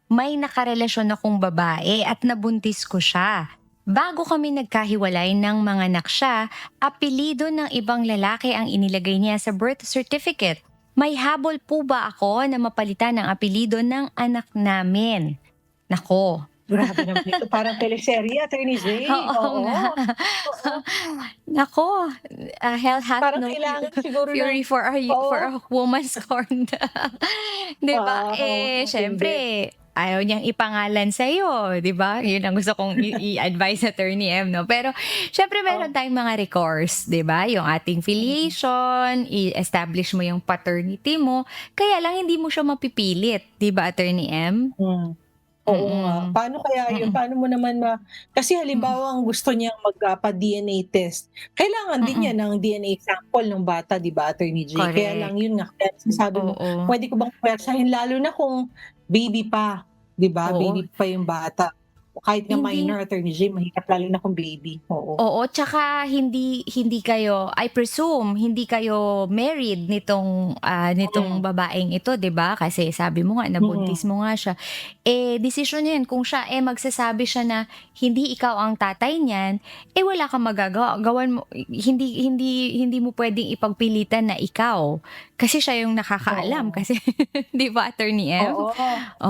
may nakarelasyon akong babae at nabuntis ko siya. Bago kami nagkahiwalay ng mga anak siya, apelido ng ibang lalaki ang inilagay niya sa birth certificate. May habol po ba ako na mapalitan ng apelido ng anak namin? Nako. Grabe naman ito, parang teleserye, Attorney Jay. Oo Oo, nga. oo. Nako, hell hath Parang no kailangan siguro ng fury for oo, a woman scorned. 'Di ba? Siyempre matindi. ayaw niyang ipangalan sa'yo, 'di ba? 'Yun ang gusto kong i-advise Attorney M, 'no? Pero siyempre Oh, meron tayong mga recourse, 'di ba? Yung ating mm, filiation, i-establish mo yung paternity mo, kaya lang hindi mo siya mapipilit, 'di ba Attorney M? hmm. Oo nga. Mm, Paano kaya yun? mm, Paano mo naman kasi mm, halimbawa ang gusto niyang pa-DNA test, kailangan din niya mm. ng DNA sample ng bata, 'di ba, Attorney Jay? Kaya lang Correct. yun nga, kaya sinasabi mo, Oo, puwede ko bang puwersahin lalo na kung baby pa, 'di ba? oo. Baby pa yung bata. Kahit nga Hindi. minor, Attorney Jay, mahirap lalo na kung baby, oo. Oo, tsaka hindi hindi kayo, I presume, hindi kayo married nitong Mm, babaeng ito, 'di ba? Kasi sabi mo nga mm, nabuntis mo nga siya. Desisyon niya 'yan kung siya, magsasabi siya na hindi ikaw ang tatay niyan, wala kang magagawa. Gawan mo hindi hindi hindi mo puwedeng ipagpilitan na ikaw, kasi siya yung nakakaalam oo. kasi 'di ba, Attorney M? Oo,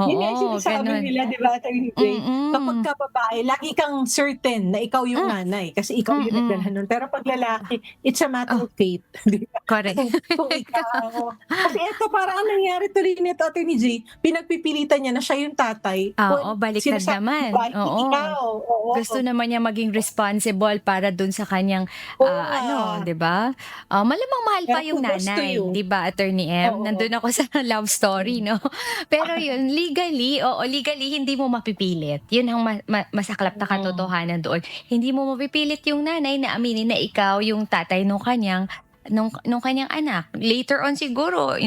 yun nga yung Oo, sinasabi gano'n. nila, 'di ba, Attorney Jay, Mm, kapagka babae lagi kang certain na ikaw yung hmm, nanay kasi ikaw yung nagdala mm. nun, pero 'pag lalaki, it's a matter Oh, of fate, 'di ba? correct. Kung ikaw kasi eto parang ang nangyari tuloy nito, Attorney Jay, pinagpipilitan niya na siya yung tatay Oo, when baliktad sinasabi ng naman, babae, "Hindi oo. ikaw." Oo, Gusto naman niya maging responsible para dun sa kanyang, oo nga, ano, 'di ba? Malamang mahal pero pa yung kudos to nanay, you. 'di ba, Attorney M? Oo, Nandun ako sa love story, mm. 'no? Pero yun, legally, oo, legally hindi mo mapipilit. Yun ang masaklap na Mm, katotohanan doon. Hindi mo mapipilit yung nanay na aminin na ikaw yung tatay nung kanyang anak. Later on siguro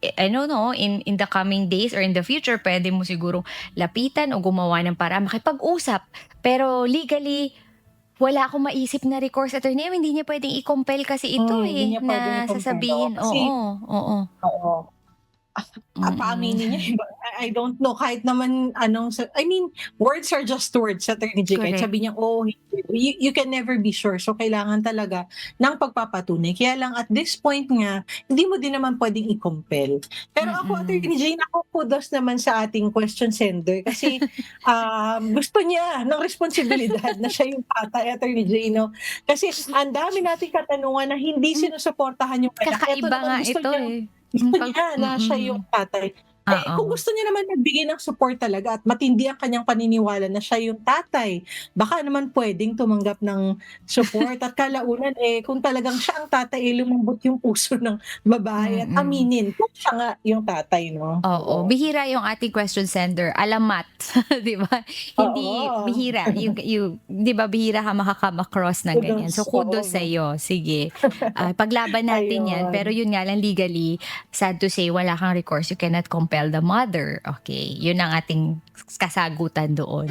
I don't know, in the coming days or in the future, puwede mo sigurong lapitan o gumawa ng paraan makipag-usap. Pero legally, wala akong maisip na recourse, Attorney. Hindi niya puwedeng i-compel kasi ito, hindi niya puwedeng na i-compel, oo, sasabihin, kasi oo, oo. oo. Mm. Paaminin niya, eh, I don't know kahit naman anong I mean, words are just words sa Attorney Jay, kahit Correct. sabihin niya, "Oh, you can never be sure." So, kailangan talaga ng pagpapatunay. Kaya lang at this point nga, hindi mo din naman puwedeng i-compel. Pero ako, Mm. Attorney Jay, naku, kudos naman sa ating question sender kasi, gusto niya ng responsibilidad na siya yung tatay, Attorney Jay, 'no? Kasi ang dami nating katanungan na hindi Hmm, sinusuportahan yung anak. Eto kakaiba nga naman ito, gusto 'pag niya na siya yung tatay. oo. Kung gusto niya naman magbigay ng support talaga at matindi ang kanyang paniniwala na siya yung tatay, baka naman puwedeng tumanggap ng support at kalaunan, kung talagang siya ang tatay, lumambot yung puso ng babae at Mm. aminin kung siya nga yung tatay, 'no? Oo, Oo. bihira yung ating question sender, alamat, 'di ba? Hindi Oo, bihira yung 'di ba, bihira ka makaka-cross ng ganyan. kudos, So, kudos oo. sa'yo, sige. Paglaban natin 'yan, pero Ayun. yun nga lang legally, sad to say, wala kang recourse, you cannot compel the mother, okay? Yun ang ating kasagutan doon.